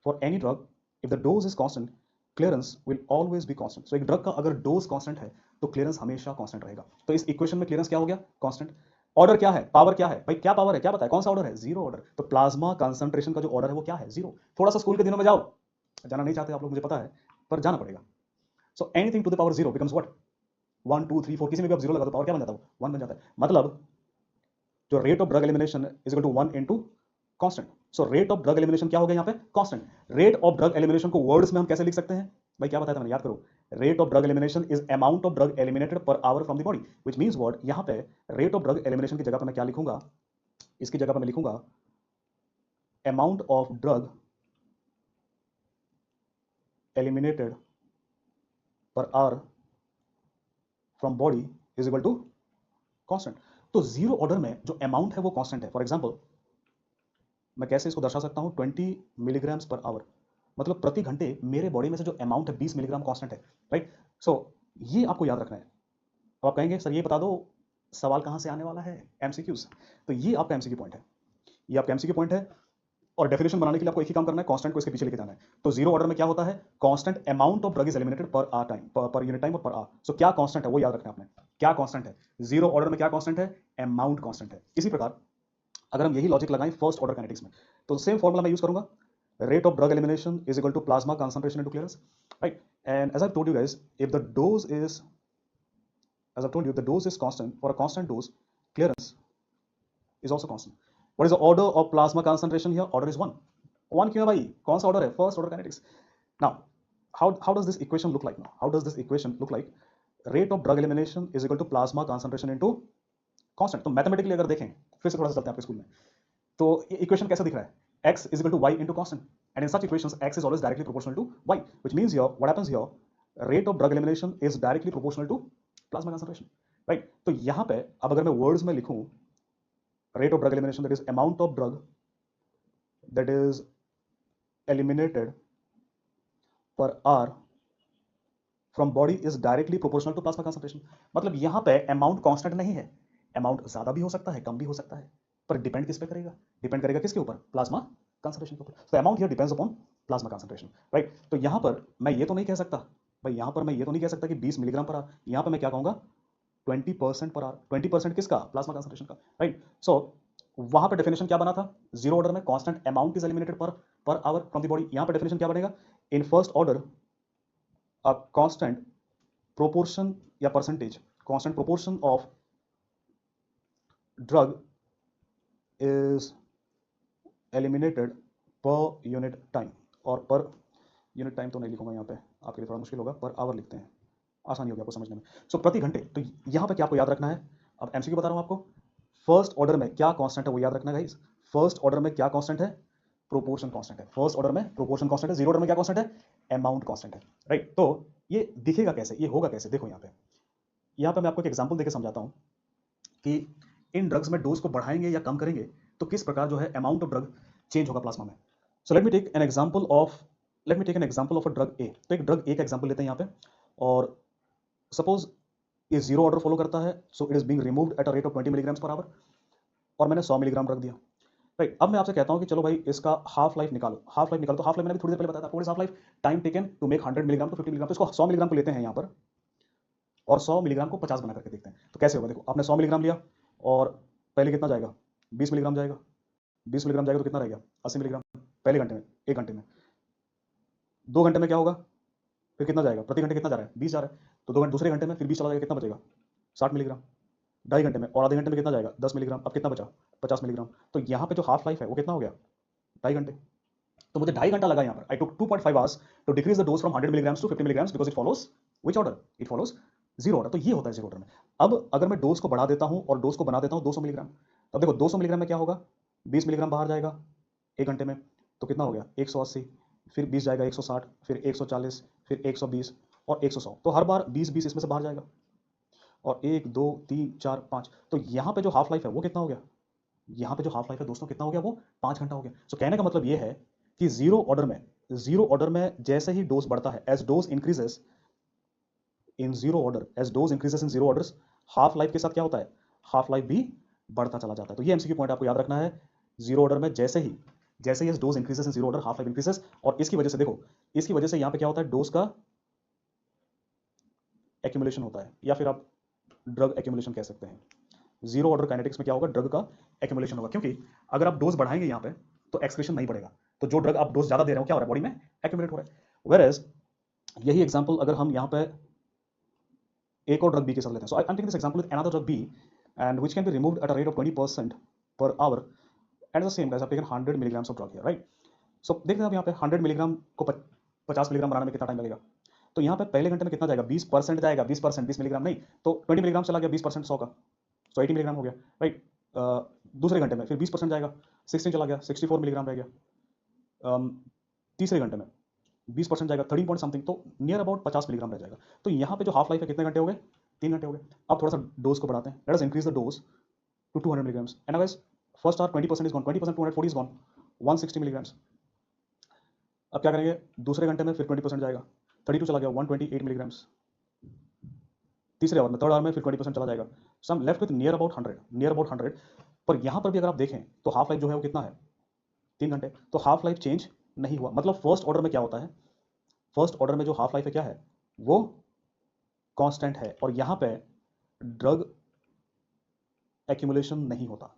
for any drug if the dose is constant, clearance will always be constant. So एक ड्रग का अगर डोज कांस्टेंट है तो क्लियरेंस हमेशा कांस्टेंट रहेगा। तो इस इक्वेशन में क्लियरेंस क्या हो गया? कांस्टेंट। ऑर्डर क्या है? पावर क्या है भाई? क्या पावर है? क्या बताया? कौन सा ऑर्डर है? Zero order. तो प्लाज्मा कंसंट्रेशन का जो ऑर्डर है वो क्या है? जीरो। थोड़ा सा स्कूल के दिनों में जाओ, जाना नहीं चाहते आप लोग मुझे पता है, पर जाना पड़ेगा। So anything to the power zero becomes what? 1 2 3 4, किसी में भी आप जीरो लगा दो, पावर क्या बन जाता है? 1 बन जाता है। मतलब जो rate of drug elimination is equal to 1 into constant. So rate of drug elimination क्या हो गया यहाँ पे? Constant. Rate of drug elimination को वर्ड्स में हम कैसे लिख सकते हैं भाई? क्या बताया था मैंने, याद करो। Rate of drug elimination is amount of drug eliminated per hour from the body, which means what? यहाँ पे रेट ऑफ ड्रग एलिमिनेशन की जगह पे मैं क्या लिखूंगा? इसकी जगह पे मैं लिखूंगा amount of drug eliminated per hour from body is equal to constant. तो जीरो ऑर्डर में जो अमाउंट है वो कांस्टेंट है। फॉर एग्जांपल मैं कैसे इसको दर्शा सकता हूं? 20 मिलीग्राम्स पर आवर, मतलब प्रति घंटे मेरे बॉडी में से जो अमाउंट है 20 मिलीग्राम कांस्टेंट है, राइट। सो ये आपको याद रखना है। अब आप कहेंगे सर ये बता दो सवाल कहां से आने वाला है? एमसीक्यूज। तो ये आपका एमसीक्यू पॉइंट है, ये आपका एमसीक्यू पॉइंट है। और डेफिनेशन बनाने के लिए आपको एक ही काम करना है, कांस्टेंट को इसके पीछे लेके जाना है। तो जीरो ऑर्डर में क्या होता है? Constant amount of drug is eliminated per hour time, per unit time और पर आर। सो क्या कांस्टेंट है वो याद रखना है आपने। क्या कांस्टेंट है? जीरो ऑर्डर में क्या कांस्टेंट है? अमाउंट कांस्टेंट है। इसी प्रकार अगर हम यही लॉजिक लगाएं फर्स्ट ऑर्डर काइनेटिक्स में, तो सेम फॉर्मूला मैं यूज करूंगा, rate of drug elimination is equal to plasma concentration into clearance, right? And as I've told you guys, if the dose is, as I've told you, the dose is constant, for a constant dose, clearance is also constant. What is the order of plasma concentration here? Order is 1. 1 क्यों है भाई? कौन सा order है? First order kinetics. Now, how does this equation look like now? How does this equation look like? Rate of drug elimination is equal to plasma concentration into constant. तो mathematically अगर देखें, फिर से थोड़ा सा चलते हैं आपके स्कूल में, तो ये इक्वेशन कैसा दिख रहा है? X is equal to y into constant, and in such equations x is always directly proportional to y, which means here what happens here, rate of drug elimination is directly proportional to plasma concentration, right? तो यहाँ पे अब अगर मैं words में लिखूं rate of drug elimination, that is amount of drug that is eliminated per hour from body is directly proportional to plasma concentration। मतलब यहाँ पे अमाउंट कांस्टेंट नहीं है, अमाउंट ज्यादा भी हो सकता है, कम भी हो सकता है, पर डिपेंड किस पे करेगा? डिपेंड करेगा किसके ऊपर? प्लाज्मा कंसंट्रेशन के ऊपर। तो amount here depends upon plasma concentration, right. तो यहां पर मैं ये तो नहीं कह सकता भाई, यहां पर मैं ये तो नहीं कह सकता कि 20 मिलीग्राम पर आवर, यहां पर मैं क्या कहूंगा? 20% पर आवर। 20% किसका? प्लाज्मा कंसंट्रेशन का, राइट। सो वहां पर डेफिनेशन क्या बना था? जीरो ऑर्डर में constant amount is eliminated per hour from the body. यहां पर डेफिनेशन क्या बनेगा? In first order a constant proportion या percentage, constant proportion of drug is eliminated per unit time, और पर यूनिट टाइम तो नहीं लिखूंगा यहाँ पे, आपके लिए थोड़ा मुश्किल होगा, पर आवर लिखते हैं, आसानी होगी आपको समझने में। सो प्रति घंटे। तो यहाँ पे क्या आपको याद रखना है? अब एमसीक्यू बता रहा हूँ आपको। फर्स्ट ऑर्डर में क्या कांस्टेंट है वो याद रखना है गाइस। फर्स्ट ऑर्डर में क्या कांस्टेंट है? प्रोपोर्शन कांस्टेंट है। फर्स्ट ऑर्डर में प्रोपोर्शन कांस्टेंट है। जीरो ऑर्डर में क्या कांस्टेंट है? अमाउंट कांस्टेंट है, राइट। तो ये दिखेगा कैसे, ये होगा कैसे? देखो यहाँ पे मैं आपको एक एग्जाम्पल देकर समझाता हूँ कि इन ड्रग्स में डोज को बढ़ाएंगे या कम करेंगे तो किस प्रकार जो है अमाउंट ऑफ ड्रग चेंज होगा प्लाज्मा में। So let me take an example of a drug A. तो एक ड्रग ए का एग्जांपल लेते हैं यहाँ पे, और सपोज ये जीरो ऑर्डर फॉलो करता है, so it is being removed at a rate of 20 milligram per hour, और मैंने 100 मिलीग्राम रख दिया, राइट। अब मैं आपसे कहता हूँ कि चलो भाई इसका हाफ लाइफ निकालो, हाफ लाइफ निकालो। तो हाफ लाइफ मैंने थोड़ी देर पहले बताया था, half life time taken to make 100 milligram to 50 milligram. तो इसको 100 मिलीग्राम को लेते हैं यहाँ पर, और 100 मिलीग्राम को 50 बना करके देखते हैं तो कैसे होगा। देखो आपने 100 मिलीग्राम लिया, और पहले कितना जाएगा? 20 मिलीग्राम जाएगा। 20 मिलीग्राम जाएगा तो कितना रहेगा? 80 मिलीग्राम पहले घंटे में, एक घंटे में। 2 घंटे में क्या होगा? फिर कितना जाएगा? प्रति घंटे कितना जा रहा है? 20 जा रहा है। तो 2 घंटे दूसरे घंटे में फिर 20 चला जाएगा, कितना बचेगा? 60 मिलीग्राम। 2.5 घंटे में, और आधे घंटे में कितना जाएगा 10 मिलीग्राम, अब कितना बचा 50 मिलीग्राम। तो यहाँ पे जो हाफ लाइफ है वो कितना हो गया 2.5 घंटे। तो मुझे 2.5 घंटा लगा यहाँ पर। I took 2.5 hours to decrease the dose from 100 milligrams to 50 milligrams because it follows which order, it follows zero order. तो ये होता है जीरो ऑर्डर में। अब अगर मैं डोज को बढ़ा देता हूँ और डोज को बना देता हूँ 200 मिलीग्राम, तब देखो 200 मिलीग्राम में क्या होगा, 20 मिलीग्राम बाहर जाएगा 1 घंटे में, तो कितना हो गया 180, फिर 20 जाएगा 160, फिर 140, फिर 120 और 100। तो हर बार 20-20 इसमें से बाहर जाएगा, और 1 2 3 4 5। तो यहाँ पे जो हाफ लाइफ है वो कितना हो गया, यहाँ पे जो हाफ लाइफ है दोस्तों कितना हो गया, वो 5 घंटा हो गया। सो कहने का मतलब ये है कि जीरो ऑर्डर में जैसे ही डोज बढ़ता है, as dose increases in zero order, as dose increases in zero orders, half life के साथ क्या होता है, हाफ लाइफ भी बढ़ता चला जाता है। तो ये एमसीक्यू पॉइंट आपको याद रखना है। जीरो ऑर्डर में जैसे ही as dose increases in zero order, half life increases. और इसकी वजह से देखो, इसकी वजह से यहाँ पे क्या होता है, डोज का एक्यूमुलेशन होता है, या फिर आप ड्रग एक्यूमुलेशन कह सकते हैं। जीरो ऑर्डर काइनेटिक्स में क्या होगा, ड्रग का एक्यूमुलेशन होगा, क्योंकि अगर आप डोज बढ़ाएंगे यहाँ पे तो एक्सक्रीशन नहीं बढ़ेगा। तो जो ड्रग आप डोज ज्यादा दे रहे हो क्या हो रहा है, बॉडी में एक्यूमुलेट हो रहा है। वेयरएज यही एग्जांपल अगर हम यहाँ पे एक और ड्रग बी के साथ लेते हैं, so I am taking this example with another drug B and which can be removed at a rate of 20% per hour at the same time I have taken 100 milligrams of drug here, right. So देखते हैं आप यहाँ पे 100 milligram को 50 milligram बनाने में कितना time लगेगा। तो यहाँ पे पहले घंटे में कितना जाएगा, 20% जाएगा, 20%, 20 मिलीग्राम नहीं, तो 20 मिलीग्राम चला गया 20% 100 का, सो 80 मिलीग्राम हो गया, राइट। दूसरे घंटे में फिर 20% जाएगा, 16 चला गया, 64 मिलीग्राम रह गया। तीसरे घंटे में 20% जाएगा, 13 पॉइंट समथिंग, तो नियर अबाउट 50 मिलीग्राम रह जाएगा। तो यहाँ पे जो हाफ लाइफ है कितने घंटे हो गए, 3 घंटे हो गए। अब थोड़ा सा डोज को बढ़ाते हैं, let us increase the dose to 200 milligrams and guys first hour 20% is gone, 20% 240 is gone, 160 milligrams. अब क्या करेंगे, दूसरे घंटे में फिर 20% जाएगा, 32 चला गया, 128 मिलीग्राम्स। तीसरे आवर में, थर्ड आवर में फिर 20% चला जाएगा, सो हम लेफ्ट विद नियर अबाउट 100। पर यहाँ पर भी अगर आप देखें तो हाफ लाइफ जो है वो कितना है, 3 घंटे। तो हाफ लाइफ चेंज नहीं हुआ। मतलब फर्स्ट ऑर्डर में क्या होता है, फर्स्ट ऑर्डर में जो हाफ लाइफ है क्या है, वो कांस्टेंट है, और यहाँ पे ड्रग एक्यूमुलेशन नहीं होता।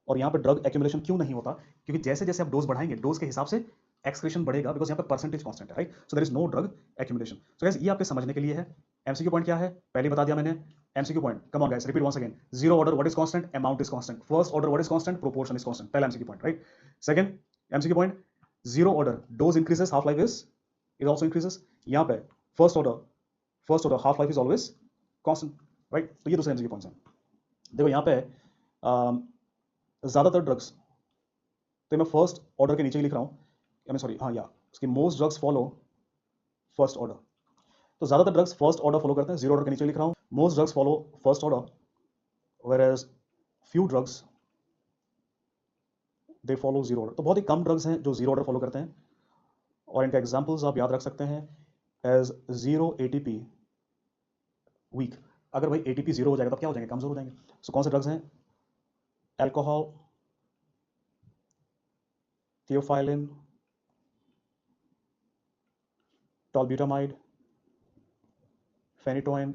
और यहाँ पे ड्रग एक्यूमुलेशन क्यों नहीं होता, क्योंकि जैसे जैसे आप डोज बढ़ाएंगे डोज के हिसाब से एक्सक्रीशन बढ़ेगा, बिकॉज यहाँ पे परसेंटेज कांस्टेंट है, right. So there is no drug accumulation. So guys ये आपके समझने के लिए है। एमसीक्यू पॉइंट क्या है, पहले बता दिया मैंने। MCQ point, come on guys, repeat once again. Zero order what is constant, amount is constant. First order what is constant, proportion is constant. पहला MCQ point, right. Second MCQ point, zero order dose increases, half life is also increases. यहाँ पे first order half life is always constant, right. तो ये दूसरे MCQ points हैं। देखो यहाँ पे ज्यादातर ड्रग्स, तो मैं फर्स्ट ऑर्डर के नीचे ही लिख रहा हूँ, सॉरी हाँ, या उसकी most drugs follow first order. तो ज्यादातर ड्रग्स फर्स्ट ऑर्डर फॉलो करते हैं, जीरो ऑर्डर के नीचे लिख रहा हूँ, most drugs follow first order, whereas few drugs they follow zero order. तो बहुत ही कम ड्रग्स हैं जो जीरो ऑर्डर फॉलो करते हैं, और इनका एग्जांपल्स आप याद रख सकते हैं एज जीरो एटीपी वीक। अगर भाई एटीपी जीरो हो जाएगा तो क्या हो जाएंगे, कमजोर हो जाएंगे। सो कौन से ड्रग्स हैं, alcohol, theophylline, टॉलब्यूटामाइड, phenytoin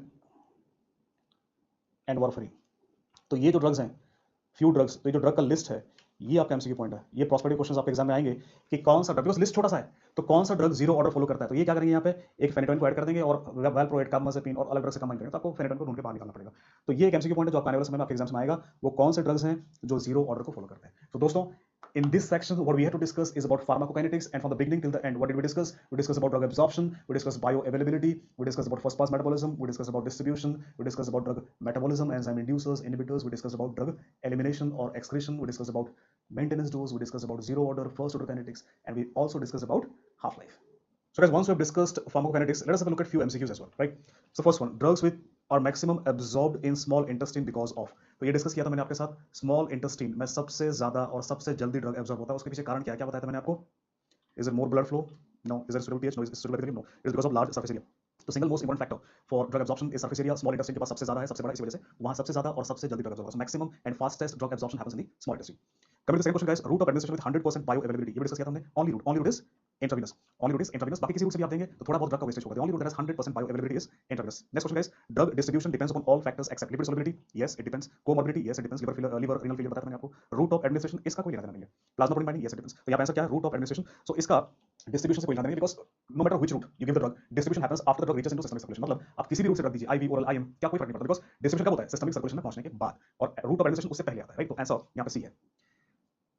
and warfarin. तो ये जो ड्रग्स हैं, फ्यू ड्रग्स, तो ये जो ड्रग का लिस्ट है, ये आपका एमसीक्यू पॉइंट है। ये प्रॉस्पेक्टिव क्वेश्चंस आपके एग्जाम में आएंगे कि कौन सा ड्रग, बिकॉज लिस्ट छोटा सा है, तो कौन सा ड्रग जीरो ऑर्डर फॉलो करता है। तो ये क्या करेंगे, यहाँ पे एक फेनिटोइन को ऐड कर देंगे और वैल्प्रोएट, कार्बामेज़ेपिन और अलग ड्रग से कंबाइन करेंगे, तो आपको फेनिटोइन को ढूंढ के बाहर निकालना पड़ेगा। तो ये एक एमसीक्यू पॉइंट है जो आपको आने वाले समय में आपके एग्जाम्स में आएगा, वो कौन से ड्रग्स हैं जो जीरो ऑर्डर को फॉलो करते हैं। तो दोस्तों, in this section what we have to discuss is about pharmacokinetics, and from the beginning till the end what did we discuss? We discussed about drug absorption, we discussed bioavailability, we discussed about first pass metabolism, we discussed about distribution, we discussed about drug metabolism, enzyme inducers, inhibitors, we discussed about drug elimination or excretion, we discussed about maintenance dose, we discussed about zero order, first order kinetics, and we also discussed about half life. So guys, once we have discussed pharmacokinetics, let us have a look at few MCQs as well, right? So first one, drugs with are maximum absorbed in small intestine because of, तो ये discuss किया था मैंने आपके साथ, small intestine में सबसे ज्यादा और सबसे जल्दी ड्रग एब्जॉर्ब होता है। उसके पीछे कारण क्या बताया था मैंने आपको, is it more blood flow, no, is it suitable pH, no, is it suitable no, is because of large surface area. तो single most important factor for drug absorption is surface area. Small intestine के पास सबसे ज्यादा है, सबसे बड़ा, इस वजह से वहां सबसे ज्यादा और सबसे जल्दी ड्रग एब्जॉर्ब होता है। Maximum and fastest drug absorption happens in the small intestine. Coming to second question guys, route of administration with 100% bioavailability, ये डिस्कस किया था हमने। Only route is intravenous, only route is intravenous, बाकी किसी root से भी आप देंगे तो थोड़ा बहुत ड्रग का वेस्टेज होगा। The only route that has 100% bioavailability is intravenous. Next question guys, drug distribution depends upon all factors except lipid solubility, yes it depends, comorbidity, yes it depends, liver renal failure बताया था मैंने आपको, root of administration इसका कोई लेना देना नहीं है, plasma protein binding, yes it depends. तो यहाँ पे आंसर क्या है, रूट ऑफ एडमिनिस्ट्रेशन। सो इसका डिस्ट्रीब्यूशन से कोई लेना देना नहीं, because no matter which route you give the drug, distribution happens after the drug reaches into systemic circulation. मतलब आप किसी भी रूट से ड्रग दीजिए, आईवी, ओरल, आईएम, क्या कोई फर्क नहीं पड़ता, बिकॉज डिस्ट्रीब्यूशन कब होता है, सिस्टमिक सर्कुलेशन में पहुंचने के बाद, और रूट ऑफ एडमिनिस्ट्रेशन उससे पहले आता है, राइट। तो आंसर यहाँ पे सी है।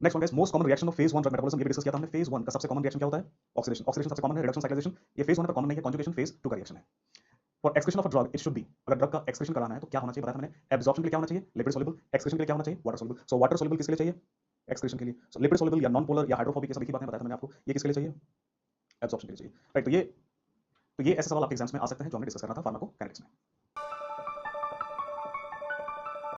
Next one guys, most common reaction of phase 1 drug metabolism, ये भी डिस्कस किया था हमने। फेज 1 का सबसे कॉमन रिएक्शन क्या होता है, ऑक्सीडेशन। ऑक्सीडेशन सबसे कॉमन है, रिडक्शन साइक्लाइजेशन ये फेज 1 पर कॉमन नहीं है, कॉन्जुगेशन फेज 2 का रिएक्शन है। For excretion of a drug it should be, अगर ड्रग का एक्सक्रीशन कराना है तो क्या होना चाहिए, बताया था मैंने। एब्जॉर्प्शन के लिए क्या होना चाहिए, लिपिड सॉल्युबल, एक्सक्रीशन के लिए क्या होना चाहिए, water soluble. So water soluble किसके लिए चाहिए, एक्सक्रीशन के लिए। सो लिपिड सॉल्युबल या नॉन पोलर या हाइड्रोफोबिक, ये सब एक ही बात है, बताया था मैंने आपको, ये किसके लिए चाहिए, एब्जॉर्प्शन के लिए चाहिए, राइट। तो ये ऐसे सवाल आपके एग्जाम्स में आ सकते हैं जो हमने डिस्कस करना था फार्माकोकाइनेटिक्स में।